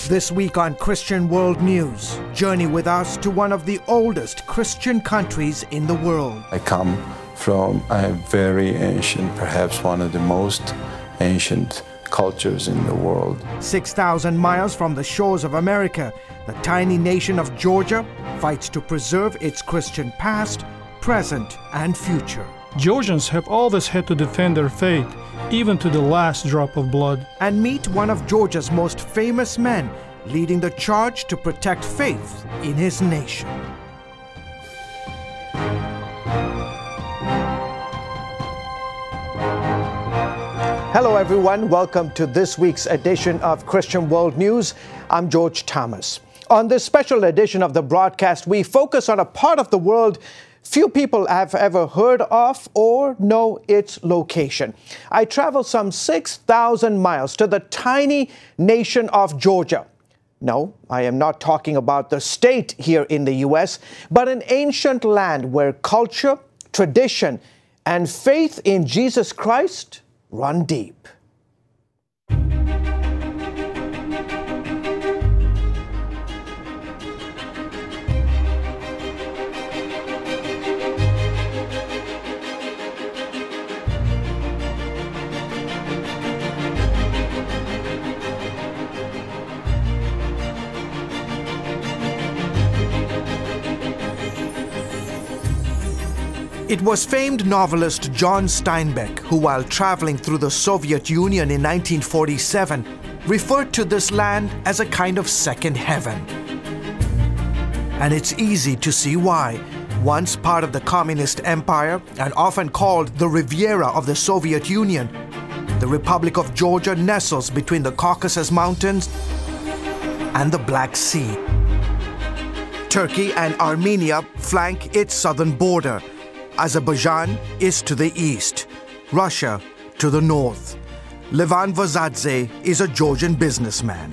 This week on Christian World News, journey with us to one of the oldest Christian countries in the world. I come from a very ancient, perhaps one of the most ancient cultures in the world. 6,000 miles from the shores of America, the tiny nation of Georgia fights to preserve its Christian past, present, and future. Georgians have always had to defend their faith, even to the last drop of blood. And meet one of Georgia's most famous men, leading the charge to protect faith in his nation. Hello everyone, welcome to this week's edition of Christian World News. I'm George Thomas. On this special edition of the broadcast, we focus on a part of the world few people have ever heard of or know its location. I traveled some 6,000 miles to the tiny nation of Georgia. No, I am not talking about the state here in the U.S., but an ancient land where culture, tradition, and faith in Jesus Christ run deep. It was famed novelist John Steinbeck who, while traveling through the Soviet Union in 1947, referred to this land as a kind of second heaven. And it's easy to see why. Once part of the Communist Empire and often called the Riviera of the Soviet Union, the Republic of Georgia nestles between the Caucasus Mountains and the Black Sea. Turkey and Armenia flank its southern border. Azerbaijan is to the east, Russia to the north. Levan Vazadze is a Georgian businessman.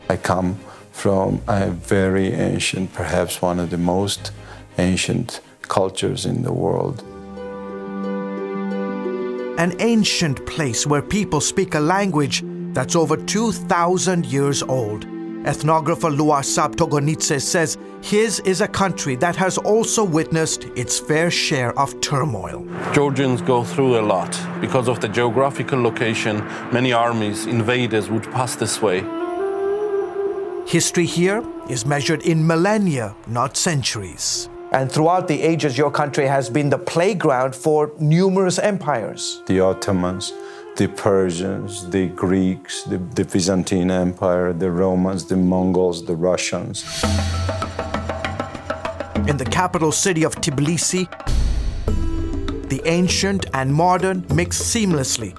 I come from a very ancient, perhaps one of the most ancient cultures in the world. An ancient place where people speak a language that's over 2,000 years old. Ethnographer Luasab Togonitse says his is a country that has also witnessed its fair share of turmoil. Georgians go through a lot. Because of the geographical location, many armies, invaders would pass this way. History here is measured in millennia, not centuries. And throughout the ages, your country has been the playground for numerous empires. The Ottomans, the Persians, the Greeks, the Byzantine Empire, the Romans, the Mongols, the Russians. In the capital city of Tbilisi, the ancient and modern mix seamlessly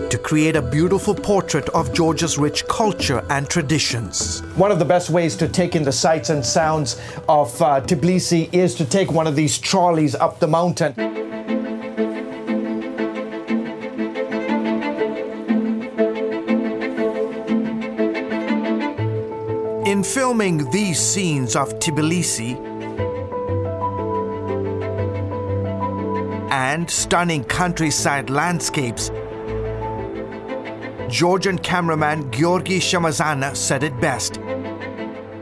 to create a beautiful portrait of Georgia's rich culture and traditions. One of the best ways to take in the sights and sounds of Tbilisi is to take one of these trolleys up the mountain. In filming these scenes of Tbilisi and stunning countryside landscapes, Georgian cameraman Georgi Shamazana said it best.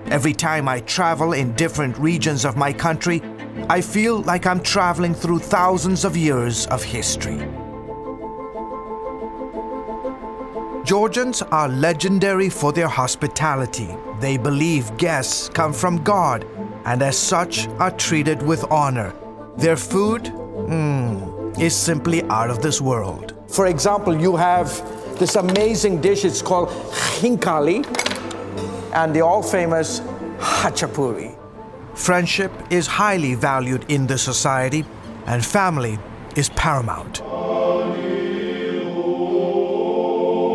Every time I travel in different regions of my country, I feel like I'm traveling through thousands of years of history. Georgians are legendary for their hospitality. They believe guests come from God and as such are treated with honor. Their food is simply out of this world. For example, you have this amazing dish, it's called khinkali, and the all-famous hachapuri. Friendship is highly valued in this society, and family is paramount.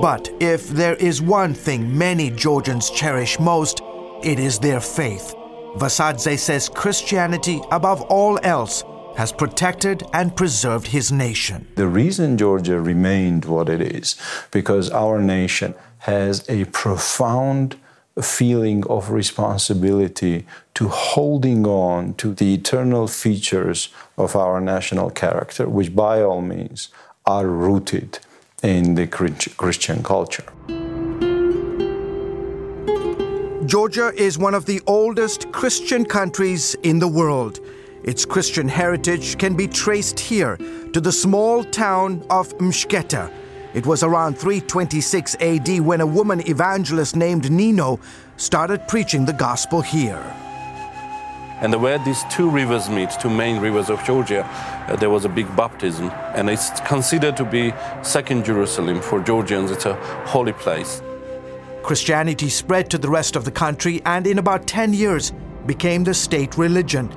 But if there is one thing many Georgians cherish most, it is their faith. Vazadze says Christianity, above all else, has protected and preserved his nation. The reason Georgia remained what it is, because our nation has a profound feeling of responsibility to holding on to the eternal features of our national character, which by all means are rooted in the Christian culture. Georgia is one of the oldest Christian countries in the world. Its Christian heritage can be traced here to the small town of Mshketa. It was around 326 AD when a woman evangelist named Nino started preaching the gospel here. And where these two rivers meet, two main rivers of Georgia, there was a big baptism. And it's considered to be second Jerusalem for Georgians. It's a holy place. Christianity spread to the rest of the country and in about 10 years became the state religion.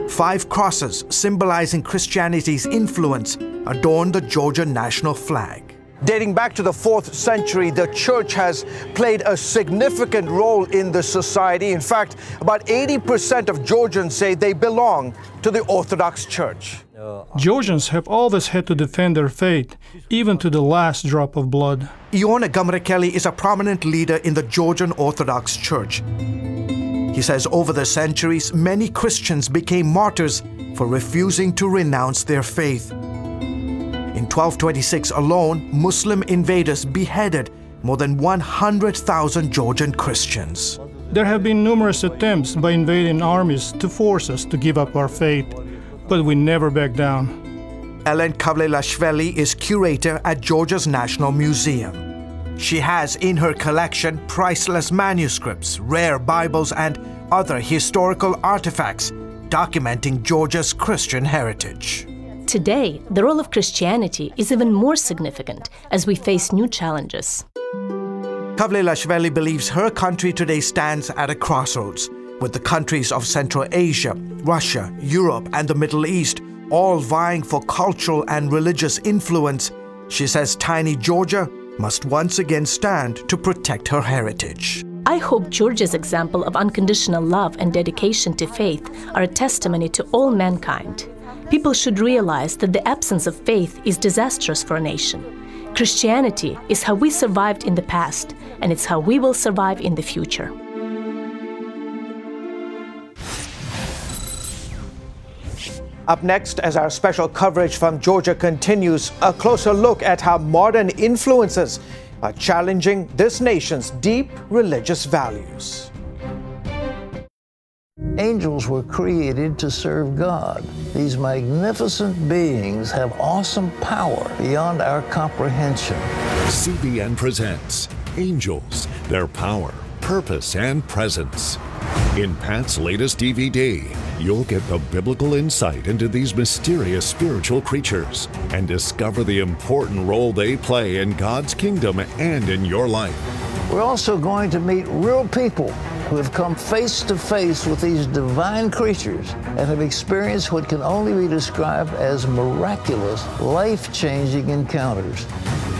5 crosses symbolizing Christianity's influence adorn the Georgia national flag. Dating back to the 4th century, the church has played a significant role in the society. In fact, about 80% of Georgians say they belong to the Orthodox Church. Georgians have always had to defend their faith, even to the last drop of blood. Iona Gamrekeli is a prominent leader in the Georgian Orthodox Church. He says over the centuries, many Christians became martyrs for refusing to renounce their faith. In 1226 alone, Muslim invaders beheaded more than 100,000 Georgian Christians. There have been numerous attempts by invading armies to force us to give up our faith, but we never back down. Ellen Kavlelashvili is curator at Georgia's National Museum. She has in her collection priceless manuscripts, rare Bibles, and other historical artifacts documenting Georgia's Christian heritage. Today, the role of Christianity is even more significant as we face new challenges. Kavlelashvili believes her country today stands at a crossroads, with the countries of Central Asia, Russia, Europe, and the Middle East all vying for cultural and religious influence. She says tiny Georgia must once again stand to protect her heritage. I hope Georgia's example of unconditional love and dedication to faith are a testimony to all mankind. People should realize that the absence of faith is disastrous for a nation. Christianity is how we survived in the past, and it's how we will survive in the future. Up next, as our special coverage from Georgia continues, a closer look at how modern influences are challenging this nation's deep religious values. Angels were created to serve God. These magnificent beings have awesome power beyond our comprehension. CBN presents Angels, Their Power, Purpose, and Presence. In Pat's latest DVD, you'll get the biblical insight into these mysterious spiritual creatures and discover the important role they play in God's kingdom and in your life. We're also going to meet real people who have come face to face with these divine creatures and have experienced what can only be described as miraculous, life-changing encounters.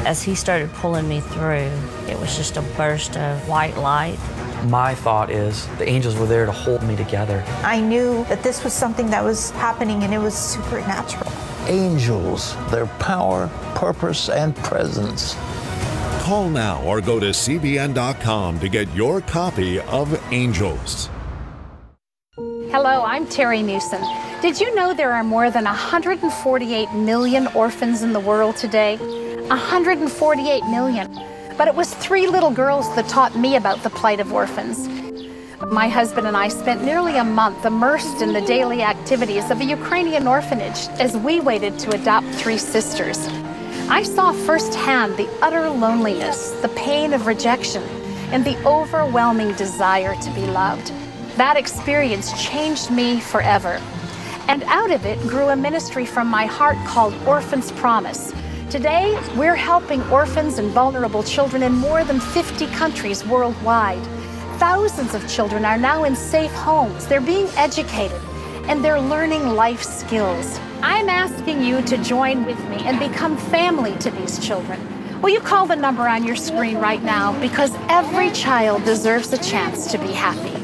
As he started pulling me through, it was just a burst of white light. My thought is the angels were there to hold me together. I knew that this was something that was happening and it was supernatural. Angels, their power, purpose, and presence. Call now or go to CBN.com to get your copy of Angels. Hello, I'm Terry Newsom. Did you know there are more than 148 million orphans in the world today? 148 million. But it was 3 little girls that taught me about the plight of orphans. My husband and I spent nearly a month immersed in the daily activities of a Ukrainian orphanage as we waited to adopt 3 sisters. I saw firsthand the utter loneliness, the pain of rejection, and the overwhelming desire to be loved. That experience changed me forever. And out of it grew a ministry from my heart called Orphans Promise. Today, we're helping orphans and vulnerable children in more than 50 countries worldwide. Thousands of children are now in safe homes. They're being educated, and they're learning life skills. I'm asking you to join with me and become family to these children. Will you call the number on your screen right now? Because every child deserves a chance to be happy.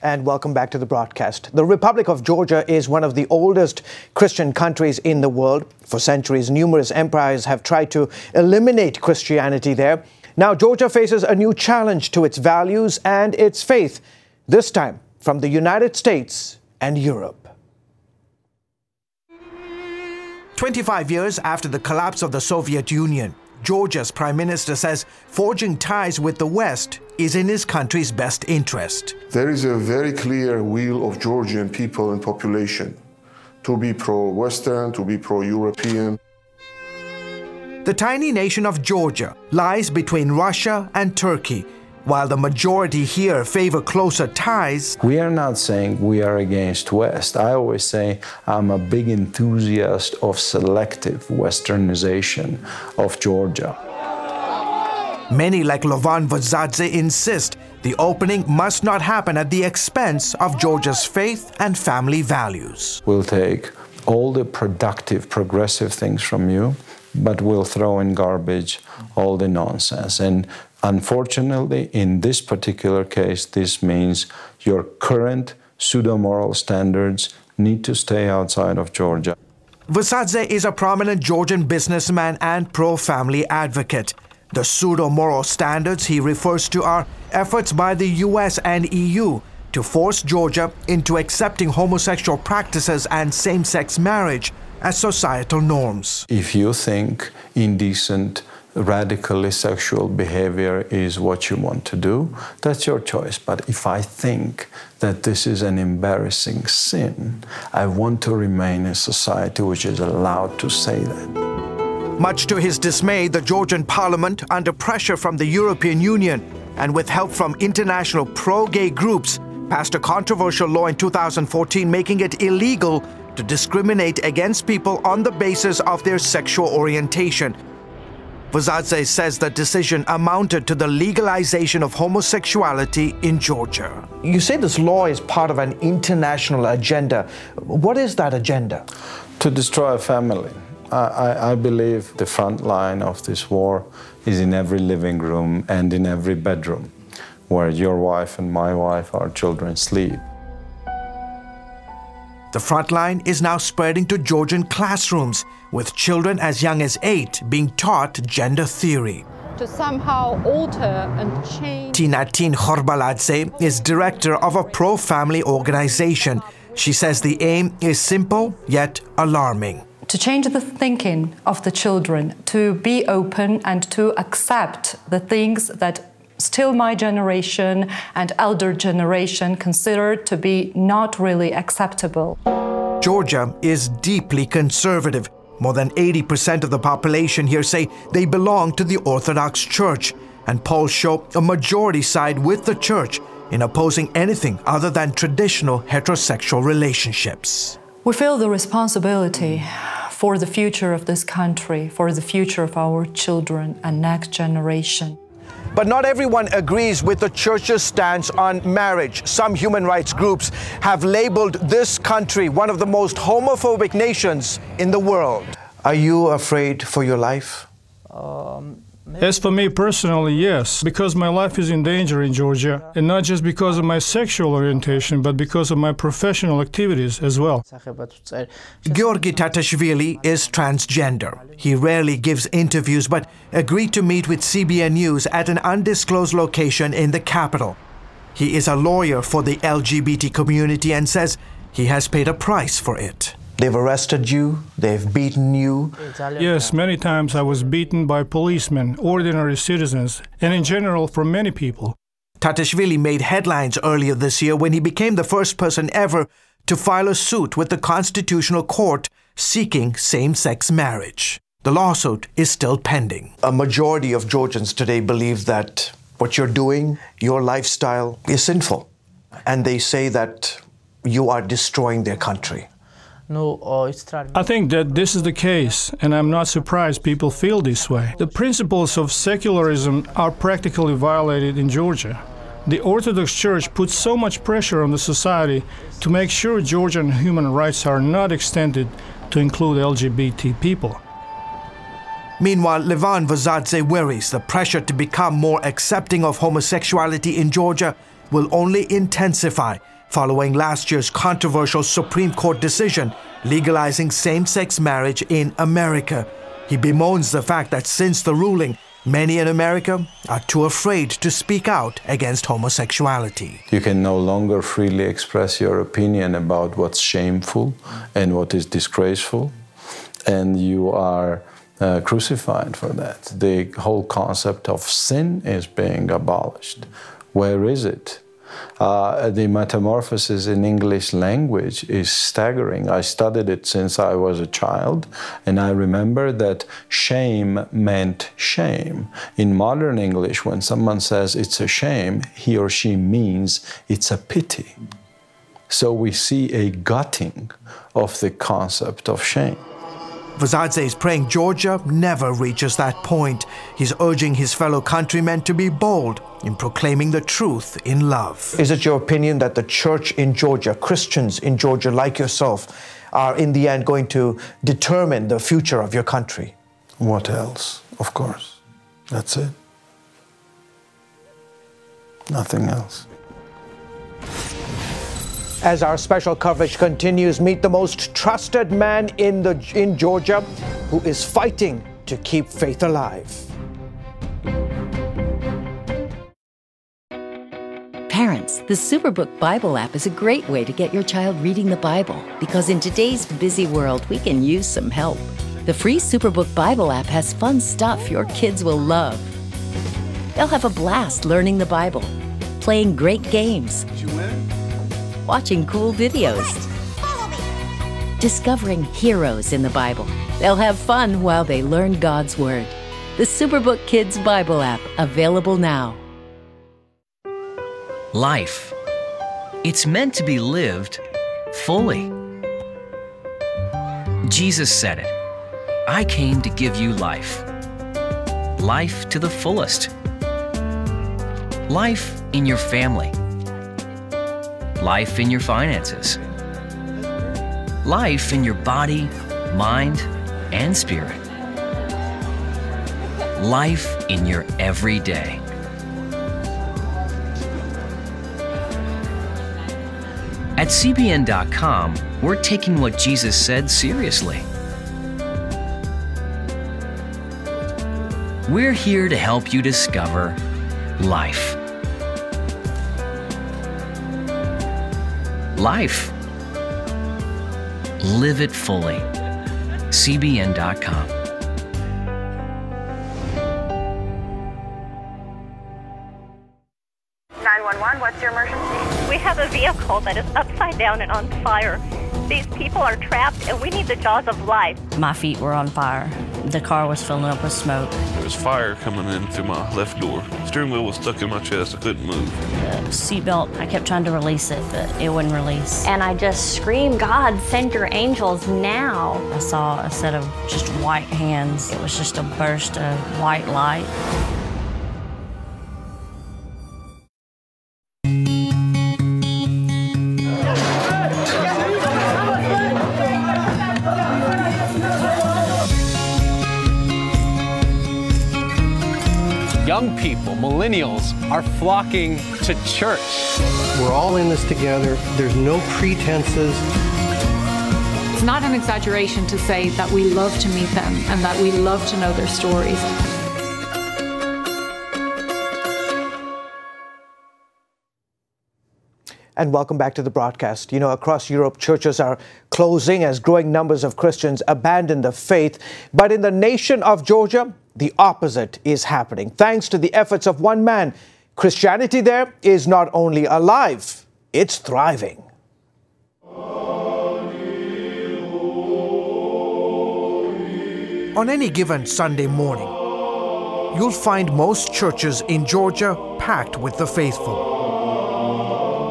and welcome back to the broadcast. The Republic of Georgia is one of the oldest Christian countries in the world. For centuries, numerous empires have tried to eliminate Christianity there. Now, Georgia faces a new challenge to its values and its faith, this time from the United States and Europe. 25 years after the collapse of the Soviet Union, Georgia's Prime Minister says forging ties with the West is in his country's best interest. There is a very clear will of Georgian people and population to be pro-Western, to be pro-European. The tiny nation of Georgia lies between Russia and Turkey. While the majority here favor closer ties, we are not saying we are against West. I always say I'm a big enthusiast of selective Westernization of Georgia. Many like Levan Vazadze insist the opening must not happen at the expense of Georgia's faith and family values. We'll take all the productive, progressive things from you, but we'll throw in garbage all the nonsense. And unfortunately, in this particular case, this means your current pseudo-moral standards need to stay outside of Georgia. Vazadze is a prominent Georgian businessman and pro-family advocate. The pseudo-moral standards he refers to are efforts by the US and EU to force Georgia into accepting homosexual practices and same-sex marriage as societal norms. If you think indecent, radically sexual behavior is what you want to do, that's your choice. But if I think that this is an embarrassing sin, I want to remain a society which is allowed to say that. Much to his dismay, the Georgian parliament, under pressure from the European Union and with help from international pro-gay groups, passed a controversial law in 2014 making it illegal to discriminate against people on the basis of their sexual orientation. Vazadze says the decision amounted to the legalization of homosexuality in Georgia. You say this law is part of an international agenda. What is that agenda? To destroy a family. I believe the front line of this war is in every living room and in every bedroom, where your wife and my wife, our children, sleep. The front line is now spreading to Georgian classrooms, with children as young as 8 being taught gender theory. To somehow alter and change. Tinatin Khorbaladze is director of a pro-family organization. She says the aim is simple yet alarming. To change the thinking of the children, to be open and to accept the things that still my generation and elder generation considered to be not really acceptable. Georgia is deeply conservative. More than 80% of the population here say they belong to the Orthodox Church, and polls show a majority side with the church in opposing anything other than traditional heterosexual relationships. We feel the responsibility for the future of this country, for the future of our children and next generation. But not everyone agrees with the church's stance on marriage. Some human rights groups have labeled this country one of the most homophobic nations in the world. Are you afraid for your life? As for me personally, yes, because my life is in danger in Georgia, and not just because of my sexual orientation, but because of my professional activities as well. Georgi Tatashvili is transgender. He rarely gives interviews, but agreed to meet with CBN News at an undisclosed location in the capital. He is a lawyer for the LGBT community and says he has paid a price for it. They've arrested you, they've beaten you. Yes, many times I was beaten by policemen, ordinary citizens, and in general from many people. Tatashvili made headlines earlier this year when he became the first person ever to file a suit with the Constitutional Court seeking same-sex marriage. The lawsuit is still pending. A majority of Georgians today believe that what you're doing, your lifestyle, is sinful. And they say that you are destroying their country. I think that this is the case, and I'm not surprised people feel this way. The principles of secularism are practically violated in Georgia. The Orthodox Church puts so much pressure on the society to make sure Georgian human rights are not extended to include LGBT people. Meanwhile, Levan Vazadze worries the pressure to become more accepting of homosexuality in Georgia will only intensify following last year's controversial Supreme Court decision legalizing same-sex marriage in America. He bemoans the fact that since the ruling, many in America are too afraid to speak out against homosexuality. You can no longer freely express your opinion about what's shameful and what is disgraceful, and you are crucified for that. The whole concept of sin is being abolished. Where is it? The metamorphosis in English language is staggering. I studied it since I was a child, and I remember that shame meant shame. In modern English, when someone says it's a shame, he or she means it's a pity. So we see a gutting of the concept of shame. Vazadze is praying Georgia never reaches that point. He's urging his fellow countrymen to be bold in proclaiming the truth in love. Is it your opinion that the church in Georgia, Christians in Georgia like yourself, are in the end going to determine the future of your country? What else? Of course. That's it. Nothing else. As our special coverage continues, meet the most trusted man in Georgia who is fighting to keep faith alive. Parents, the Superbook Bible app is a great way to get your child reading the Bible, because in today's busy world, we can use some help. The free Superbook Bible app has fun stuff your kids will love. They'll have a blast learning the Bible, playing great games, watching cool videos, discovering heroes in the Bible. They'll have fun while they learn God's Word. The Superbook Kids Bible app, available now. Life. It's meant to be lived fully. Jesus said it. I came to give you life. Life to the fullest. Life in your family. Life in your finances. Life in your body, mind, and spirit. Life in your everyday. At CBN.com, we're taking what Jesus said seriously. We're here to help you discover life. Life. Live it fully. CBN.com. What's your emergency? We have a vehicle that is upside down and on fire. These people are trapped and we need the jaws of life. My feet were on fire. The car was filling up with smoke. There was fire coming in through my left door. The steering wheel was stuck in my chest. I couldn't move. The seatbelt, I kept trying to release it, but it wouldn't release. And I just screamed, God, send your angels now. I saw a set of just white hands. It was just a burst of white light. Young people, millennials, are flocking to church. We're all in this together. There's no pretenses. It's not an exaggeration to say that we love to meet them and that we love to know their stories. And welcome back to the broadcast. You know, across Europe, churches are closing as growing numbers of Christians abandon the faith. But in the nation of Georgia, the opposite is happening. Thanks to the efforts of one man, Christianity there is not only alive, it's thriving. On any given Sunday morning, you'll find most churches in Georgia packed with the faithful.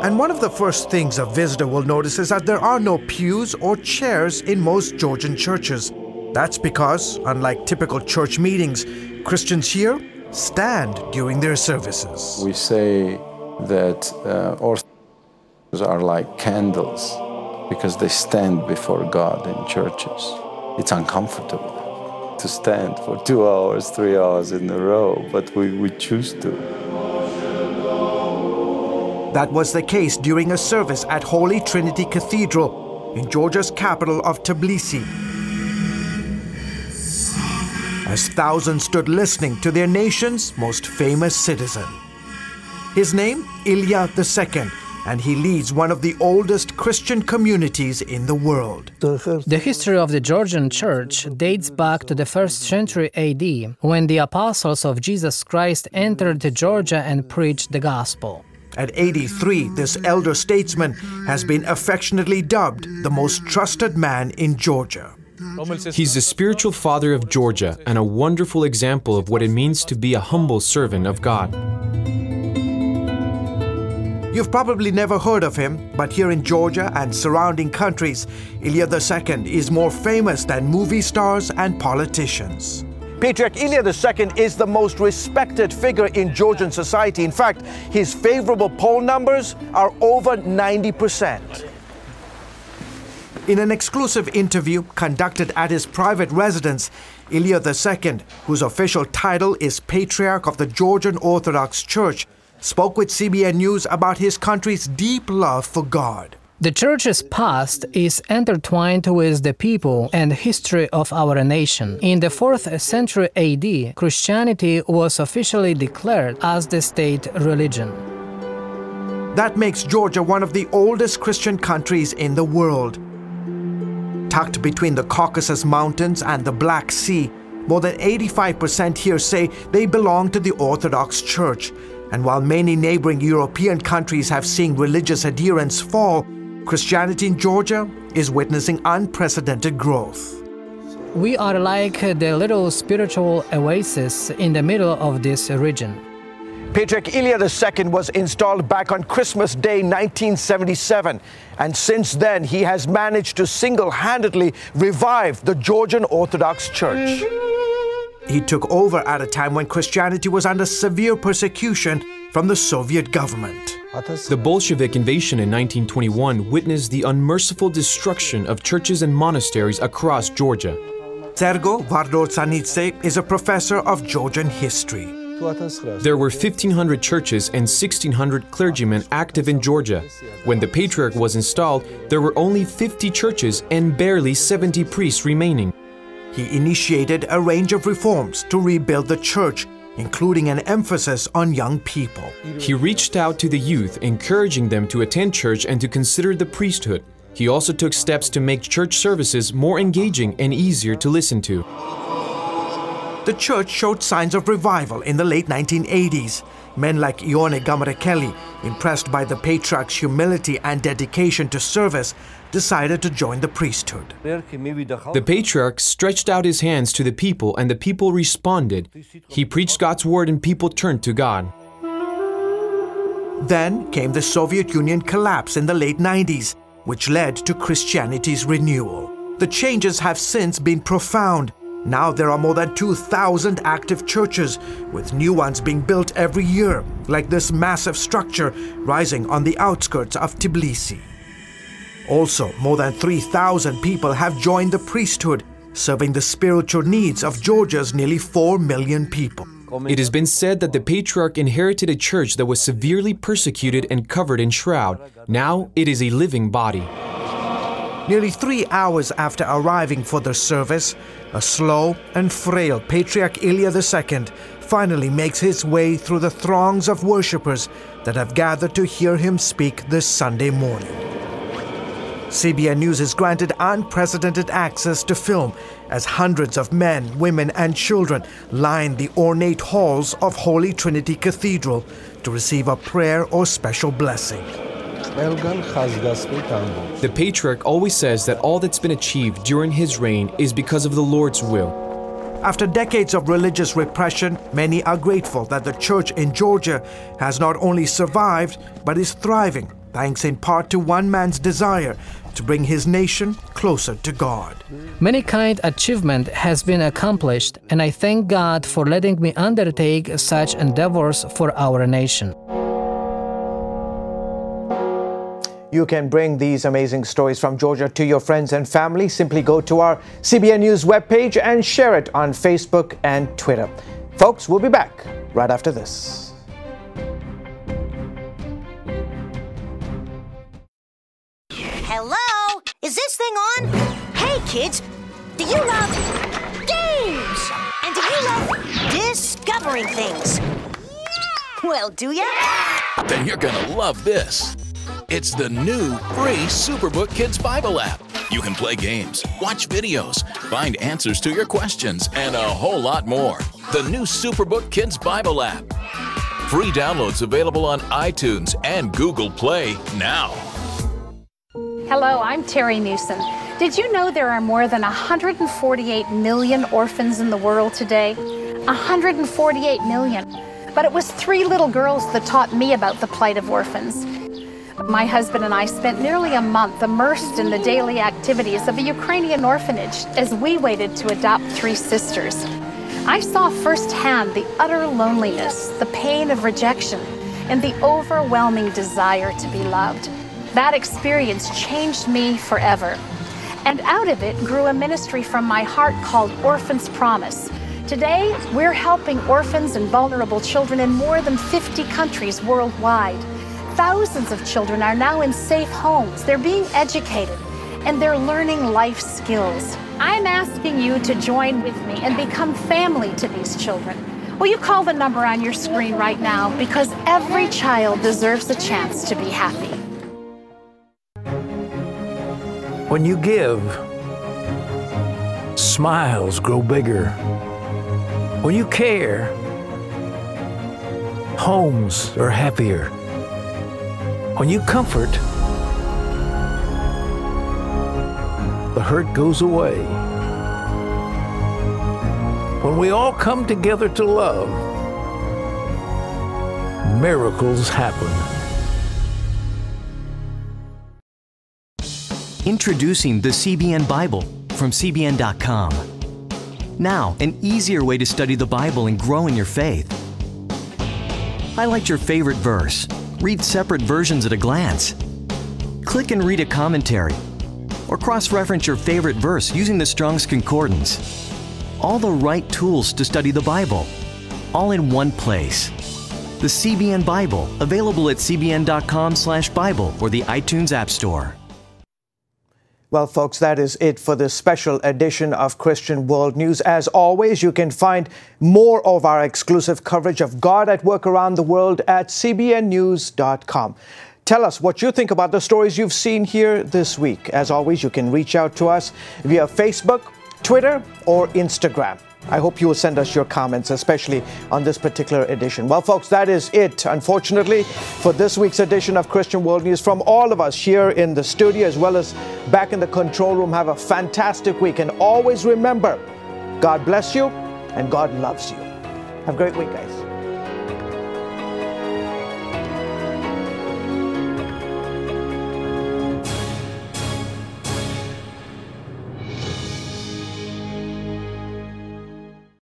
And one of the first things a visitor will notice is that there are no pews or chairs in most Georgian churches. That's because, unlike typical church meetings, Christians here stand during their services. We say that Orthodox are like candles because they stand before God in churches. It's uncomfortable to stand for 2 hours, 3 hours in a row, but we choose to. That was the case during a service at Holy Trinity Cathedral in Georgia's capital of Tbilisi, as thousands stood listening to their nation's most famous citizen. His name, Ilya II, and he leads one of the oldest Christian communities in the world. The history of the Georgian Church dates back to the 1st century AD, when the apostles of Jesus Christ entered Georgia and preached the gospel. At 83, this elder statesman has been affectionately dubbed the most trusted man in Georgia. He's the spiritual father of Georgia and a wonderful example of what it means to be a humble servant of God. You've probably never heard of him, but here in Georgia and surrounding countries, Ilya II is more famous than movie stars and politicians. Patriarch Ilya II is the most respected figure in Georgian society. In fact, his favorable poll numbers are over 90%. In an exclusive interview conducted at his private residence, Ilya II, whose official title is Patriarch of the Georgian Orthodox Church, spoke with CBN News about his country's deep love for God. The Church's past is intertwined with the people and history of our nation. In the 4th century AD, Christianity was officially declared as the state religion. That makes Georgia one of the oldest Christian countries in the world. Tucked between the Caucasus Mountains and the Black Sea, more than 85% here say they belong to the Orthodox Church. And while many neighboring European countries have seen religious adherence fall, Christianity in Georgia is witnessing unprecedented growth. We are like the little spiritual oasis in the middle of this region. Patriarch Ilya II was installed back on Christmas Day 1977, and since then he has managed to single-handedly revive the Georgian Orthodox Church. He took over at a time when Christianity was under severe persecution from the Soviet government. The Bolshevik invasion in 1921 witnessed the unmerciful destruction of churches and monasteries across Georgia. Sergo Vardortsanidze is a professor of Georgian history. There were 1,500 churches and 1,600 clergymen active in Georgia. When the Patriarch was installed, there were only 50 churches and barely 70 priests remaining. He initiated a range of reforms to rebuild the church, including an emphasis on young people. He reached out to the youth, encouraging them to attend church and to consider the priesthood. He also took steps to make church services more engaging and easier to listen to. The church showed signs of revival in the late 1980s. Men like Ione Gamarekeli, impressed by the Patriarch's humility and dedication to service, decided to join the priesthood. The Patriarch stretched out his hands to the people and the people responded. He preached God's word and people turned to God. Then came the Soviet Union collapse in the late 90s, which led to Christianity's renewal. The changes have since been profound. Now there are more than 2,000 active churches, with new ones being built every year, like this massive structure rising on the outskirts of Tbilisi. Also, more than 3,000 people have joined the priesthood, serving the spiritual needs of Georgia's nearly 4 million people. It has been said that the Patriarch inherited a church that was severely persecuted and covered in shroud. Now it is a living body. Nearly 3 hours after arriving for the service, a slow and frail Patriarch Ilya II finally makes his way through the throngs of worshippers that have gathered to hear him speak this Sunday morning. CBN News is granted unprecedented access to film as hundreds of men, women, and children line the ornate halls of Holy Trinity Cathedral to receive a prayer or special blessing. The Patriarch always says that all that's been achieved during his reign is because of the Lord's will. After decades of religious repression, many are grateful that the church in Georgia has not only survived, but is thriving, thanks in part to one man's desire to bring his nation closer to God. Many kind achievement has been accomplished, and I thank God for letting me undertake such endeavors for our nation. You can bring these amazing stories from Georgia to your friends and family. Simply go to our CBN News webpage and share it on Facebook and Twitter. Folks, we'll be back right after this. kids, do you love games? And do you love discovering things? Well, do ya? Then you're gonna love this. It's the new free Superbook Kids Bible app. You can play games, watch videos, find answers to your questions, and a whole lot more. The new Superbook Kids Bible app. Free downloads available on iTunes and Google Play now. Hello, I'm Terry Newsom. Did you know there are more than 148 million orphans in the world today? 148 million. But it was 3 little girls that taught me about the plight of orphans. My husband and I spent nearly a month immersed in the daily activities of a Ukrainian orphanage as we waited to adopt 3 sisters. I saw firsthand the utter loneliness, the pain of rejection, and the overwhelming desire to be loved. That experience changed me forever. And out of it grew a ministry from my heart called Orphans Promise. Today, we're helping orphans and vulnerable children in more than 50 countries worldwide. Thousands of children are now in safe homes. They're being educated, and they're learning life skills. I'm asking you to join with me and become family to these children. Will you call the number on your screen right now? Because every child deserves a chance to be happy. When you give, smiles grow bigger. When you care, homes are happier. When you comfort, the hurt goes away. When we all come together to love, miracles happen. Introducing the CBN Bible from CBN.com. Now, an easier way to study the Bible and grow in your faith. Highlight your favorite verse. Read separate versions at a glance. Click and read a commentary. Or cross-reference your favorite verse using the Strong's Concordance. All the right tools to study the Bible, all in one place. The CBN Bible, available at cbn.com/Bible or the iTunes App Store. Well, folks, that is it for this special edition of Christian World News. As always, you can find more of our exclusive coverage of God at work around the world at cbnnews.com. Tell us what you think about the stories you've seen here this week. As always, you can reach out to us via Facebook, Twitter, or Instagram. I hope you will send us your comments, especially on this particular edition. Well, folks, that is it, unfortunately, for this week's edition of Christian World News. From all of us here in the studio, as well as back in the control room, have a fantastic week. And always remember, God bless you and God loves you. Have a great week, guys.